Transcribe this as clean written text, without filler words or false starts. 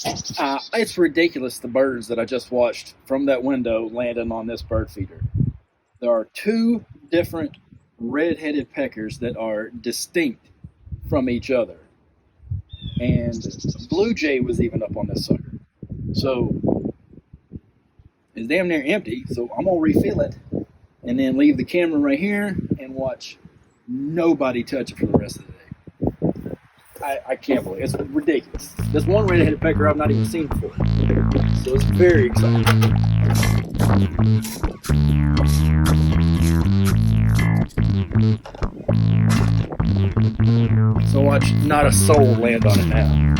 It's ridiculous, the birds that I just watched from that window landing on this bird feeder. There are two different red-headed peckers that are distinct from each other. And blue jay was even up on this sucker. So it's damn near empty, so I'm going to refill it and then leave the camera right here and watch nobody touch it for the rest of the day. I can't believe it. It's ridiculous. There's one red-headed pecker I've not even seen before. So it's very exciting. So watch not a soul land on it now.